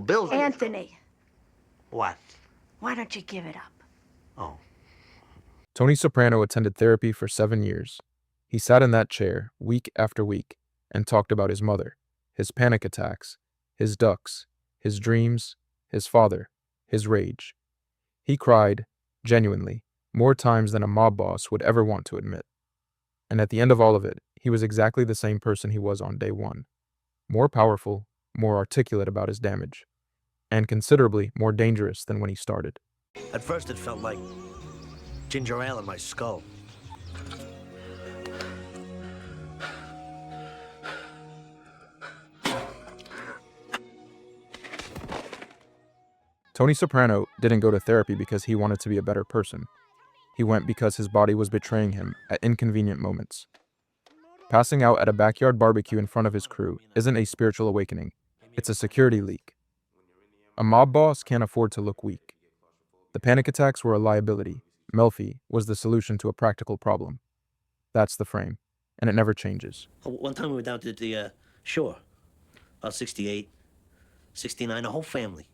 building. Anthony, What? why don't you give it up? Oh. Tony Soprano attended therapy for 7 years. He sat in that chair week after week and talked about his mother, his panic attacks, his ducks, his dreams, his father, his rage. He cried, genuinely, more times than a mob boss would ever want to admit. And at the end of all of it, he was exactly the same person he was on day one. More powerful, more articulate about his damage, and considerably more dangerous than when he started. At first it felt like ginger ale in my skull. Tony Soprano didn't go to therapy because he wanted to be a better person. He went because his body was betraying him at inconvenient moments. Passing out at a backyard barbecue in front of his crew isn't a spiritual awakening, it's a security leak. A mob boss can't afford to look weak. The panic attacks were a liability. Melfi was the solution to a practical problem. That's the frame, and it never changes. One time we were down to the shore, about 68, 69, the whole family.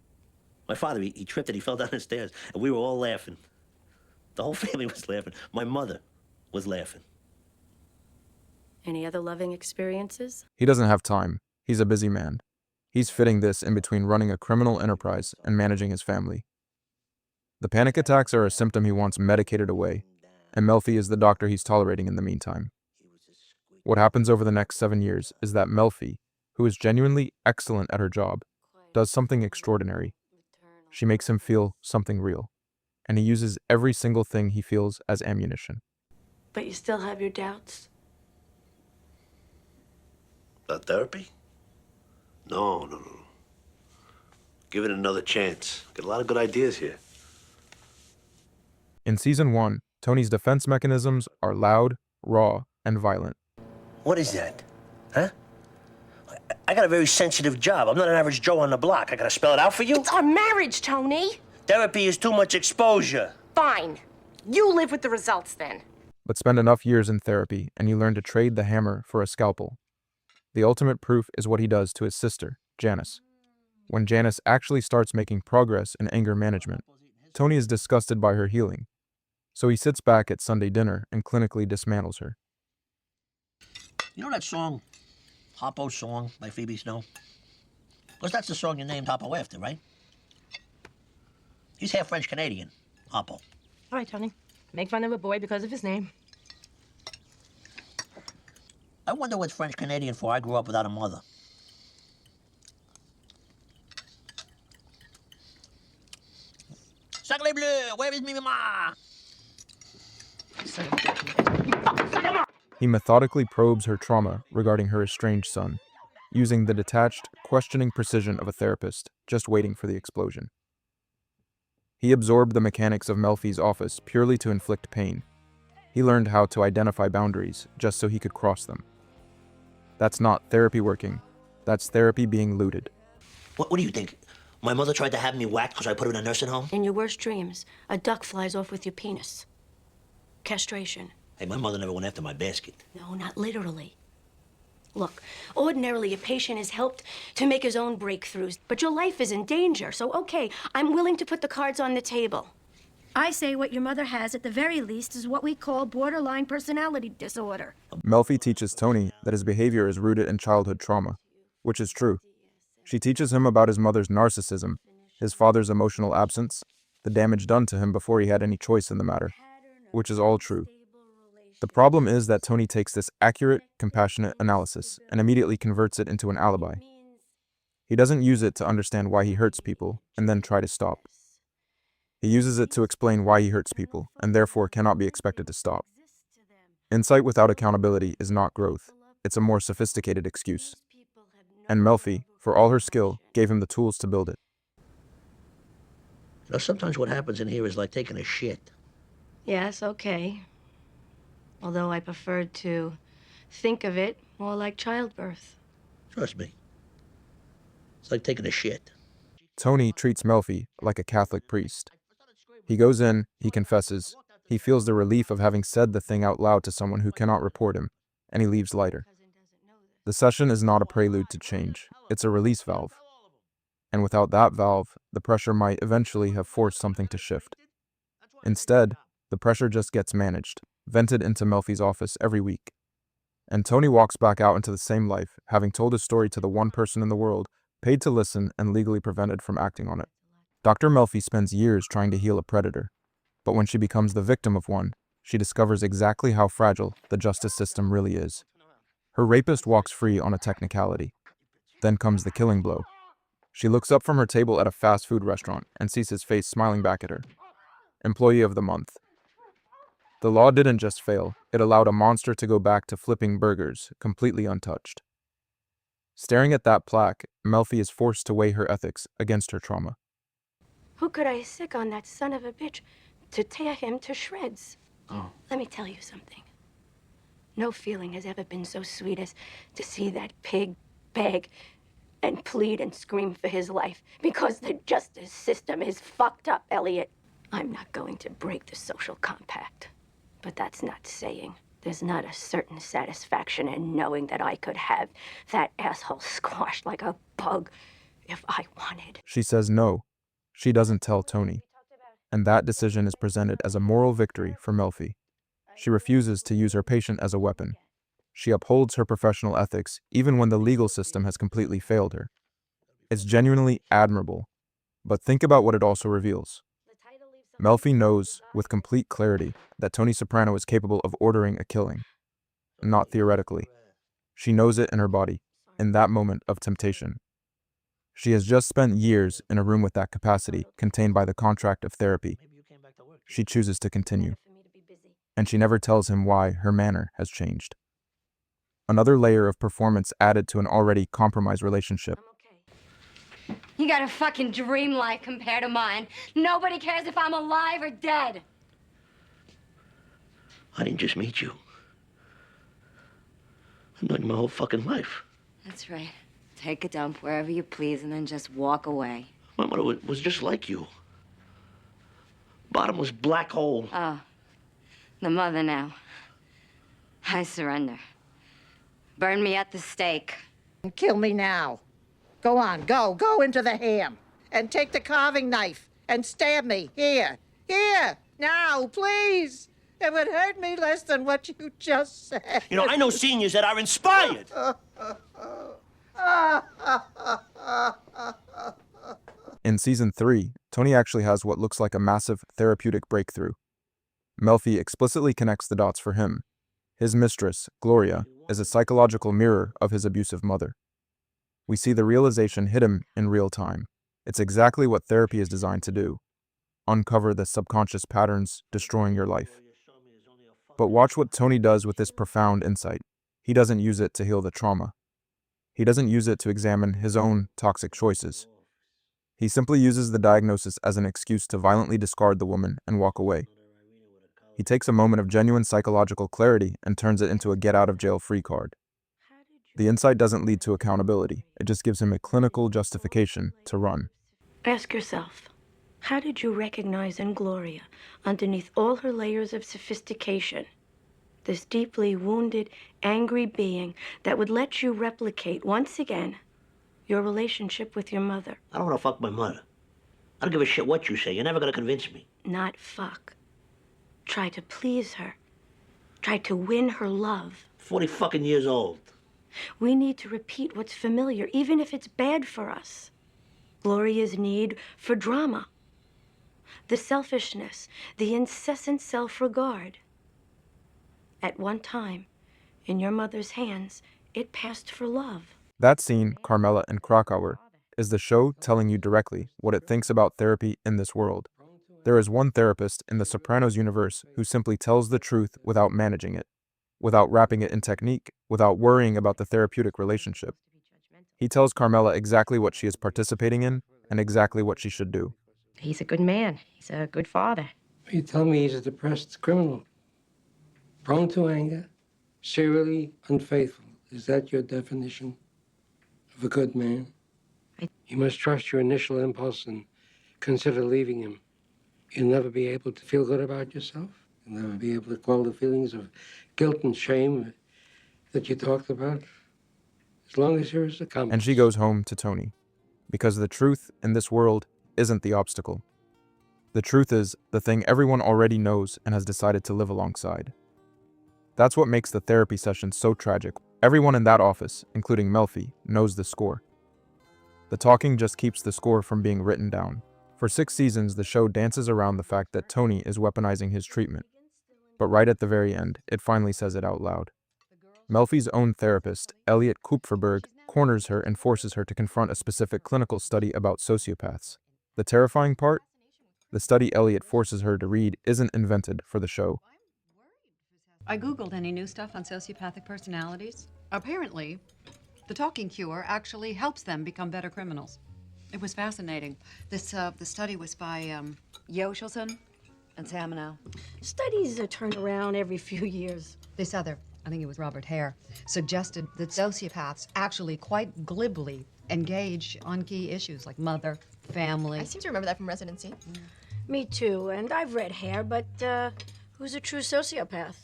My father, he tripped and he fell down the stairs, and we were all laughing. The whole family was laughing. My mother was laughing. Any other loving experiences? He doesn't have time. He's a busy man. He's fitting this in between running a criminal enterprise and managing his family. The panic attacks are a symptom he wants medicated away, and Melfi is the doctor he's tolerating in the meantime. What happens over the next 7 years is that Melfi, who is genuinely excellent at her job, does something extraordinary. She makes him feel something real, and he uses every single thing he feels as ammunition. But you still have your doubts? About therapy? No. Give it another chance. Got a lot of good ideas here. In Season 1, Tony's defense mechanisms are loud, raw, and violent. What is that? Huh? I got a very sensitive job. I'm not an average Joe on the block. I gotta spell it out for you? It's our marriage, Tony. Therapy is too much exposure. Fine. You live with the results then. But spend enough years in therapy and you learn to trade the hammer for a scalpel. The ultimate proof is what he does to his sister, Janice. When Janice actually starts making progress in anger management, Tony is disgusted by her healing. So he sits back at Sunday dinner and clinically dismantles her. You know that song, Hoppo Song by Phoebe Snow? Because that's the song you named Hoppo after, right? He's half French-Canadian, Hoppo. All right, Tony. Make fun of a boy because of his name. I wonder what's French-Canadian for. I grew up without a mother. Sacre bleu, where is me mama? He methodically probes her trauma regarding her estranged son, using the detached, questioning precision of a therapist, just waiting for the explosion. He absorbed the mechanics of Melfi's office purely to inflict pain. He learned how to identify boundaries just so he could cross them. That's not therapy working. That's therapy being looted. What do you think? My mother tried to have me whacked because I put her in a nursing home? In your worst dreams, a duck flies off with your penis. Castration. Hey, my mother never went after my basket. No, not literally. Look, ordinarily a patient is helped to make his own breakthroughs, but your life is in danger, so okay, I'm willing to put the cards on the table. I say what your mother has, at the very least, is what we call borderline personality disorder. Melfi teaches Tony that his behavior is rooted in childhood trauma, which is true. She teaches him about his mother's narcissism, his father's emotional absence, the damage done to him before he had any choice in the matter, which is all true. The problem is that Tony takes this accurate, compassionate analysis and immediately converts it into an alibi. He doesn't use it to understand why he hurts people and then try to stop. He uses it to explain why he hurts people and therefore cannot be expected to stop. Insight without accountability is not growth. It's a more sophisticated excuse. And Melfi, for all her skill, gave him the tools to build it. You know, sometimes what happens in here is like taking a shit. Yes, okay. Although I preferred to think of it more like childbirth. Trust me. It's like taking a shit. Tony treats Melfi like a Catholic priest. He goes in, he confesses, he feels the relief of having said the thing out loud to someone who cannot report him, and he leaves lighter. The session is not a prelude to change, it's a release valve. and without that valve, the pressure might eventually have forced something to shift. Instead, the pressure just gets managed, vented into Melfi's office every week. And Tony walks back out into the same life, having told his story to the one person in the world paid to listen and legally prevented from acting on it. Dr. Melfi spends years trying to heal a predator, but when she becomes the victim of one, she discovers exactly how fragile the justice system really is. Her rapist walks free on a technicality. Then comes the killing blow. She looks up from her table at a fast food restaurant and sees his face smiling back at her. Employee of the month. The law didn't just fail, it allowed a monster to go back to flipping burgers, completely untouched. Staring at that plaque, Melfi is forced to weigh her ethics against her trauma. Who could I sick on that son of a bitch to tear him to shreds? Oh. Let me tell you something. No feeling has ever been so sweet as to see that pig beg and plead and scream for his life because the justice system is fucked up, Elliot. I'm not going to break the social compact, but that's not saying there's not a certain satisfaction in knowing that I could have that asshole squashed like a bug if I wanted. She says no. She doesn't tell Tony. And that decision is presented as a moral victory for Melfi. She refuses to use her patient as a weapon. She upholds her professional ethics even when the legal system has completely failed her. It's genuinely admirable, but think about what it also reveals. Melfi knows with complete clarity that Tony Soprano is capable of ordering a killing, not theoretically. She knows it in her body, in that moment of temptation. She has just spent years in a room with that capacity contained by the contract of therapy. She chooses to continue, and she never tells him why her manner has changed. Another layer of performance added to an already compromised relationship. You got a fucking dream life compared to mine. Nobody cares if I'm alive or dead. I didn't just meet you. I've known you my whole fucking life. That's right. Take a dump wherever you please and then just walk away. My mother was just like you. Bottom was black hole. Oh, the mother now. I surrender. Burn me at the stake. Kill me now. Go on, go into the ham. And take the carving knife and stab me. Here, now, please. It would hurt me less than what you just said. You know, I know seniors that are inspired. In season 3, Tony actually has what looks like a massive therapeutic breakthrough. Melfi explicitly connects the dots for him. His mistress, Gloria, is a psychological mirror of his abusive mother. We see the realization hit him in real time. It's exactly what therapy is designed to do. Uncover the subconscious patterns destroying your life. But watch what Tony does with this profound insight. He doesn't use it to heal the trauma. He doesn't use it to examine his own toxic choices. He simply uses the diagnosis as an excuse to violently discard the woman and walk away. He takes a moment of genuine psychological clarity and turns it into a get-out-of-jail-free card. The insight doesn't lead to accountability. It just gives him a clinical justification to run. Ask yourself, how did you recognize in Gloria, underneath all her layers of sophistication, this deeply wounded, angry being that would let you replicate once again your relationship with your mother? I don't want to fuck my mother. I don't give a shit what you say. You're never going to convince me. Not fuck. Try to please her. Try to win her love. 40 fucking years old. We need to repeat what's familiar, even if it's bad for us. Gloria's need for drama. The selfishness, the incessant self-regard. At one time, in your mother's hands, it passed for love. That scene, Carmela and Krakauer, is the show telling you directly what it thinks about therapy in this world. There is one therapist in the Sopranos universe who simply tells the truth without managing it, without wrapping it in technique, without worrying about the therapeutic relationship. He tells Carmela exactly what she is participating in and exactly what she should do. He's a good man. He's a good father. You tell me he's a depressed criminal, prone to anger, serially unfaithful. Is that your definition of a good man? You must trust your initial impulse and consider leaving him. You'll never be able to feel good about yourself. You'll never be able to quell the feelings of guilt and shame that you talked about. As long as you're as a compass. And she goes home to Tony. Because the truth in this world isn't the obstacle. The truth is the thing everyone already knows and has decided to live alongside. That's what makes the therapy session so tragic. Everyone in that office, including Melfi, knows the score. The talking just keeps the score from being written down. For 6 seasons, the show dances around the fact that Tony is weaponizing his treatment. But right at the very end, it finally says it out loud. Melfi's own therapist, Elliot Kupferberg, corners her and forces her to confront a specific clinical study about sociopaths. The terrifying part? The study Elliot forces her to read isn't invented for the show. I Googled any new stuff on sociopathic personalities. Apparently, the talking cure actually helps them become better criminals. It was fascinating. The study was by Yochelson and Samenow. Studies turn around every few years. This other, I think it was Robert Hare, suggested that sociopaths actually quite glibly engage on key issues like mother, family. I seem to remember that from residency. Me too, and I've read Hare, but who's a true sociopath?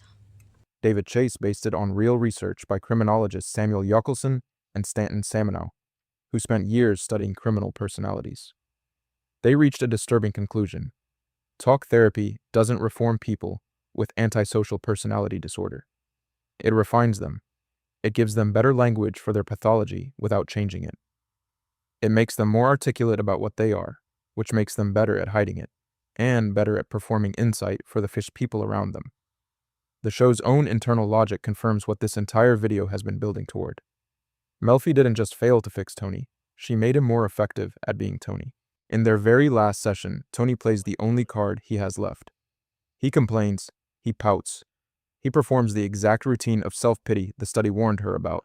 David Chase based it on real research by criminologists Samuel Yochelson and Samenow, who spent years studying criminal personalities. They reached a disturbing conclusion. Talk therapy doesn't reform people with antisocial personality disorder. It refines them. It gives them better language for their pathology without changing it. It makes them more articulate about what they are, which makes them better at hiding it, and better at performing insight for the fish people around them. The show's own internal logic confirms what this entire video has been building toward. Melfi didn't just fail to fix Tony, she made him more effective at being Tony. In their very last session, Tony plays the only card he has left. He complains, he pouts, he performs the exact routine of self-pity the study warned her about.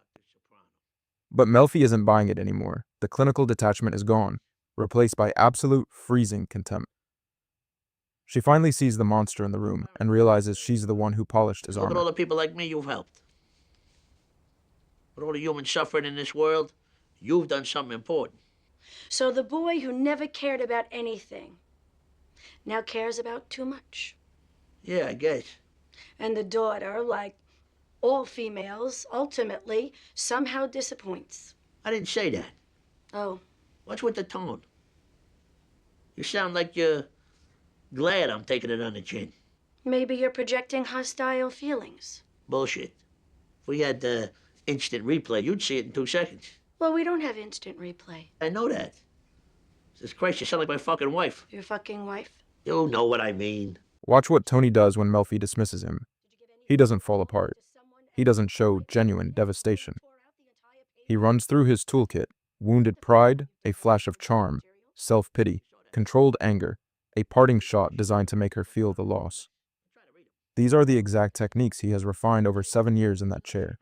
But Melfi isn't buying it anymore. The clinical detachment is gone, replaced by absolute freezing contempt. She finally sees the monster in the room and realizes she's the one who polished his Look at armor. all the people like me you've helped. With all the human suffering in this world, you've done something important. So the boy who never cared about anything now cares about too much. Yeah, I guess. And the daughter, like all females, ultimately somehow disappoints. I didn't say that. Oh. What's with the tone? You sound like you're glad I'm taking it on the chin. Maybe you're projecting hostile feelings. Bullshit. If we had instant replay, you'd see it in 2 seconds. Well, we don't have instant replay. I know that. Jesus Christ, you sound like my fucking wife. Your fucking wife? You know what I mean. Watch what Tony does when Melfi dismisses him. He doesn't fall apart. He doesn't show genuine devastation. He runs through his toolkit: wounded pride, a flash of charm, self-pity, controlled anger, a parting shot designed to make her feel the loss. These are the exact techniques he has refined over 7 years in that chair.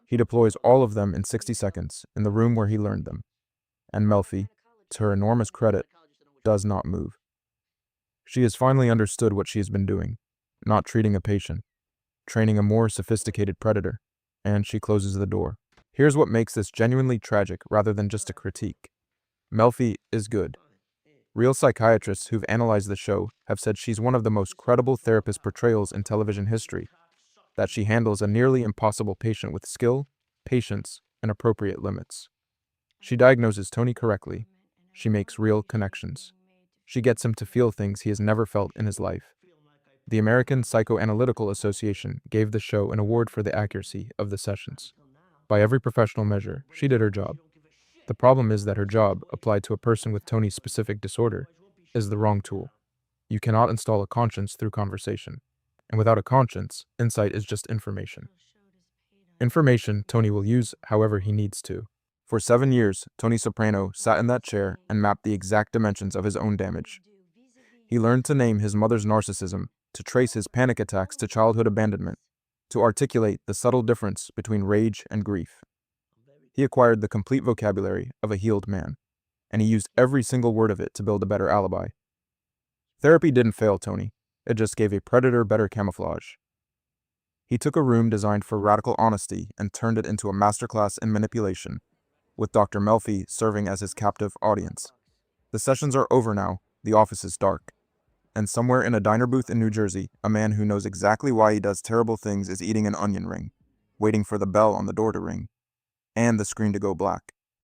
He deploys all of them in 60 seconds in the room where he learned them. And Melfi, to her enormous credit, does not move. She has finally understood what she has been doing, not treating a patient, training a more sophisticated predator, and she closes the door. Here's what makes this genuinely tragic rather than just a critique. Melfi is good. Real psychiatrists who've analyzed the show have said she's one of the most credible therapist portrayals in television history, that she handles a nearly impossible patient with skill, patience, and appropriate limits. She diagnoses Tony correctly. She makes real connections. She gets him to feel things he has never felt in his life. The American Psychoanalytical Association gave the show an award for the accuracy of the sessions. By every professional measure, she did her job. The problem is that her job, applied to a person with Tony's specific disorder, is the wrong tool. You cannot install a conscience through conversation. And without a conscience, insight is just information. Information Tony will use however he needs to. For 7 years, Tony Soprano sat in that chair and mapped the exact dimensions of his own damage. He learned to name his mother's narcissism, to trace his panic attacks to childhood abandonment, to articulate the subtle difference between rage and grief. He acquired the complete vocabulary of a healed man, and he used every single word of it to build a better alibi. Therapy didn't fail Tony. It just gave a predator better camouflage. He took a room designed for radical honesty and turned it into a masterclass in manipulation, with Dr. Melfi serving as his captive audience. The sessions are over now, the office is dark. And somewhere in a diner booth in New Jersey, a man who knows exactly why he does terrible things is eating an onion ring, waiting for the bell on the door to ring, and the screen to go black.